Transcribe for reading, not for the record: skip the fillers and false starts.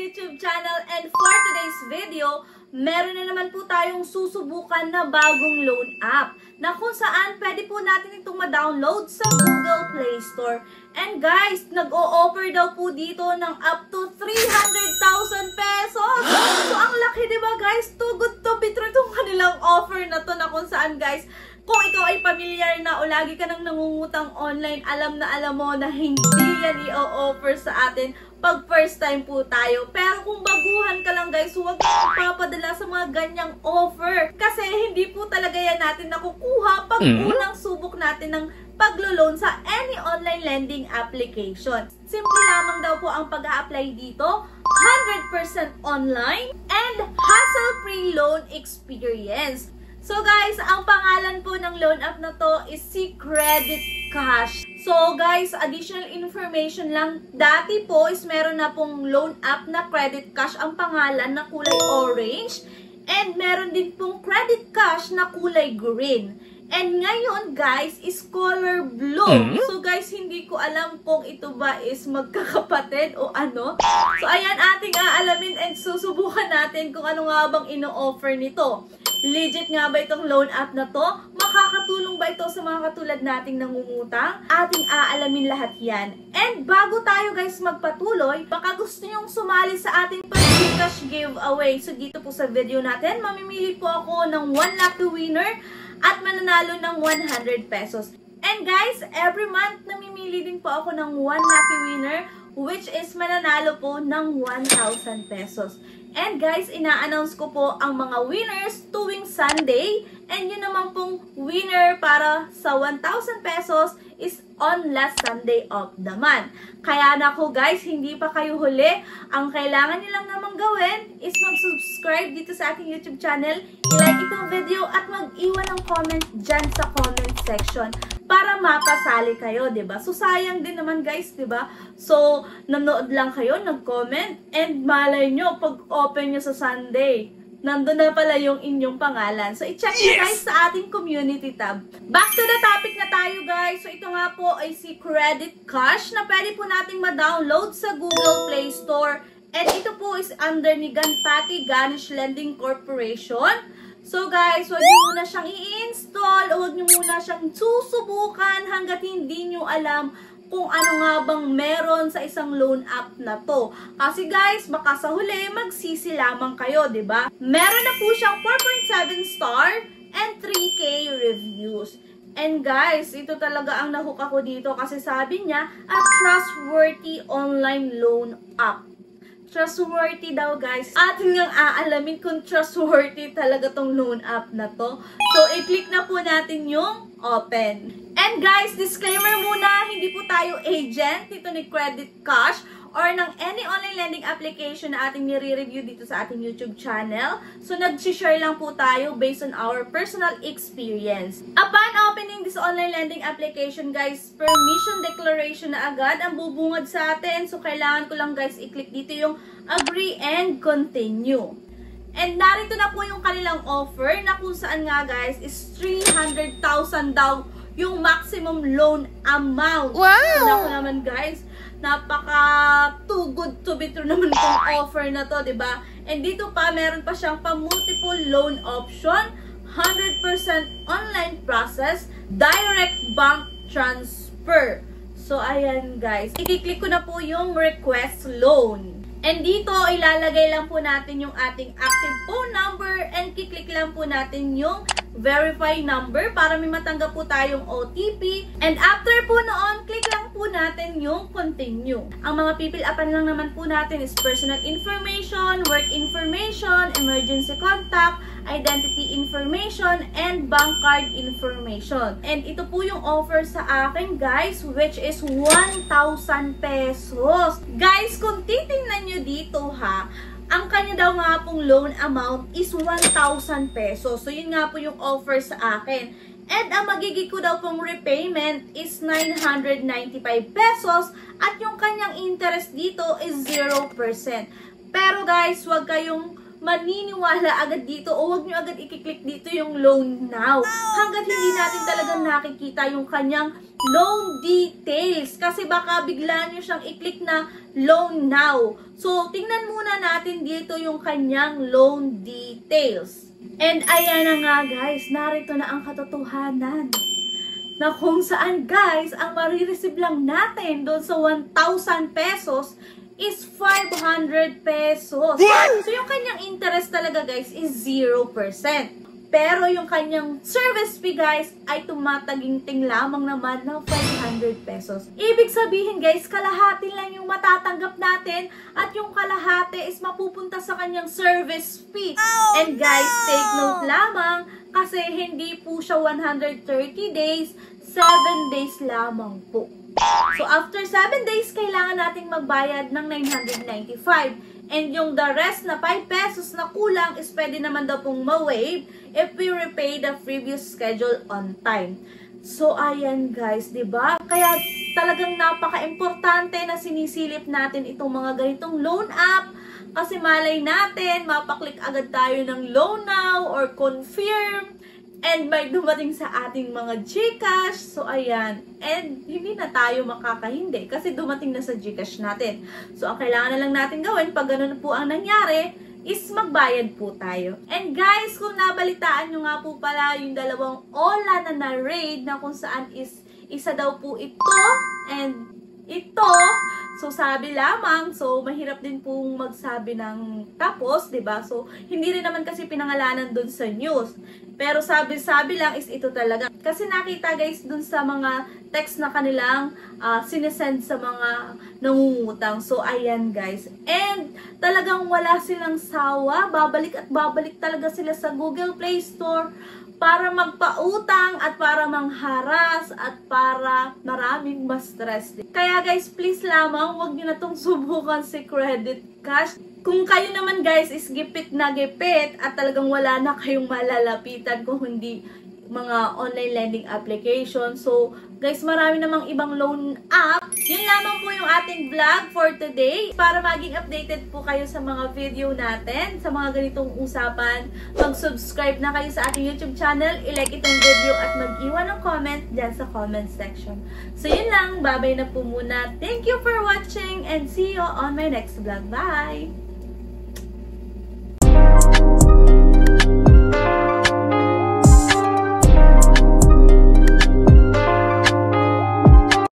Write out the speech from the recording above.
YouTube channel, and for today's video, meron na naman po tayong susubukan na bagong loan app na kung saan pwede po natin itong ma-download sa Google Play Store. And guys, nag-o-offer daw po dito ng up to 300,000 pesos. So ang laki, diba guys? Too good to be true itong kanilang offer na to, na kung saan guys, kung ikaw ay familiar na o lagi ka nang nangungutang online, alam mo na hindi yan i-offer sa atin pag first time po tayo. Pero kung baguhan ka lang guys, huwag kang ipapadala sa mga ganyang offer. Kasi hindi po talaga yan natin nakukuha pag unang subok natin ng paglo-loan sa any online lending application. Simple lamang daw po ang pag-a-apply dito, 100% online and hassle-free loan experience. So guys, ang pangalan po ng loan app na to is si Credit Cash. So guys, additional information lang. Dati po is meron na pong loan app na Credit Cash ang pangalan na kulay orange. And meron din pong Credit Cash na kulay green. And ngayon guys, is color blue. So guys, hindi ko alam kung ito ba is magkakapatid o ano. So ayan, ating aalamin and susubukan natin kung ano nga bang ino-offer nito. Legit nga ba itong loan app na to? Makakatulong ba ito sa mga katulad nating nangungutang? Ating aalamin lahat yan. And bago tayo guys magpatuloy, baka gusto nyong sumali sa ating pag-Gcash giveaway. So dito po sa video natin, mamimili po ako ng 1 lucky winner at mananalo ng 100 pesos. And guys, every month namimili din po ako ng 1 lucky winner, which is mananalo po ng 1,000 pesos. And guys, ina-announce ko po ang mga winners tuwing Sunday. And yun naman pong winner para sa 1,000 pesos is on last Sunday of the month. Kaya nako guys, hindi pa kayo huli. Ang kailangan nilang namang gawin is mag-subscribe dito sa aking YouTube channel, i-like itong video at mag-iwan ng comment dyan sa comment section para mapasali kayo, diba? So sayang din naman guys, diba? So nanood lang kayo, nag-comment, and malay nyo, pag open nyo sa Sunday, nandun na pala yung inyong pangalan. So, i-check nyo guys sa ating community tab. Back to the topic na tayo guys. So, ito nga po ay si Credit Cash na pwede po nating ma-download sa Google Play Store. And ito po is under ni Ganpati Ganesh Lending Corporation. So guys, huwag nyo muna siyang i-install o huwag nyo muna siyang susubukan hanggat hindi nyo alam kung ano nga bang meron sa isang loan app na to. Kasi guys, baka sa huli, magsisi lamang kayo, diba? Meron na po siyang 4.7 star and 3K reviews. And guys, ito talaga ang nahook ako dito kasi sabi niya, a trustworthy online loan app. Trustworthy daw guys. Atin ngang aalamin kung trustworthy talaga tong loan app na to. So, i-click na po natin yung open. And guys, disclaimer muna, hindi po tayo agent dito ni Credit Cash or ng any online lending application na ating nire-review dito sa ating YouTube channel. So, nag-share lang po tayo based on our personal experience. Upon opening this online lending application, guys, permission declaration na agad ang bubungad sa atin. So, kailangan ko lang guys i-click dito yung agree and continue. And narito na po yung kanilang offer na kung saan nga guys is 300,000 daw yung maximum loan amount. Wow! So, naman guys, napaka too good to be true naman itong offer na to, diba? And dito pa, meron pa siyang pa-multiple loan option, 100% online process, direct bank transfer. So, ayan guys. I-click ko na po yung request loan. And dito, ilalagay lang po natin yung ating active phone number and kiklik lang po natin yung verify number para may matanggap po tayong OTP. And after po noon, click lang po natin yung continue. Ang mga pipil-upan lang naman po natin is personal information, work information, emergency contact, identity information, and bank card information. And ito po yung offer sa akin guys, which is 1,000 pesos. Guys, kung titingnan nyo dito ha, ang kanya daw nga pong loan amount is 1,000 pesos. So, yun nga po yung offer sa akin. And ang magiging ko daw pong repayment is 995 pesos at yung kanyang interest dito is 0%. Pero guys, huwag kayong maniniwala agad dito o huwag nyo agad i-click dito yung loan now. Hanggat hindi natin talaga nakikita yung kanyang loan details. Kasi baka bigla nyo siyang i-click na loan now. So, tingnan muna natin dito yung kanyang loan details. And ayan na nga guys, narito na ang katotohanan. Na kung saan guys, ang marireceive lang natin doon sa 1,000 pesos is 500 pesos. So yung kanyang interest talaga guys is 0%. Pero yung kanyang service fee guys ay tumataginting lamang naman ng 500 pesos. Ibig sabihin guys, kalahati lang yung matatanggap natin at yung kalahati is mapupunta sa kanyang service fee. And guys, take note lamang kasi hindi po siya 130 days, 7 days lamang po. So after 7 days, kailangan nating magbayad ng 995. And yung the rest na 5 pesos na kulang is pwede naman daw pong ma-waive if we repay the previous schedule on time. So ayan guys, 'di ba? Kaya talagang napaka-importante na sinisilip natin itong mga ganitong loan app kasi malay natin mapaklik agad tayo ng loan now or confirm. And may dumating sa ating mga GCash. So, ayan. And hindi na tayo makakahindi kasi dumating na sa GCash natin. So, ang kailangan na lang natin gawin pag ganun po ang nangyari is magbayad po tayo. And guys, kung nabalitaan nyo nga po pala yung dalawang Ola na na-raid na kung saan is isa daw po ito and ito. So, sabi lamang. So, mahirap din pong magsabi ng tapos, 'di ba? So, hindi rin naman kasi pinangalanan dun sa news. Pero sabi-sabi lang is ito talaga. Kasi nakita guys dun sa mga text na kanilang sinesend sa mga nangungutang. So, ayan guys. And talagang wala silang sawa. Babalik at babalik talaga sila sa Google Play Store para magpautang at para mangharas at para maraming ma-stress din. Kaya guys, please lamang, huwag nyo na itong subukan si Credit Cash. Kung kayo naman guys is gipit na gipit at talagang wala na kayong malalapitan kung hindi mga online lending application. So, guys, marami namang ibang loan app. Yun lamang po yung ating vlog for today. Para maging updated po kayo sa mga video natin, sa mga ganitong usapan, mag-subscribe na kayo sa ating YouTube channel, i-like itong video at mag-iwan ng comment dyan sa comment section. So, yun lang. Bye-bye na po muna. Thank you for watching and see you on my next vlog. Bye!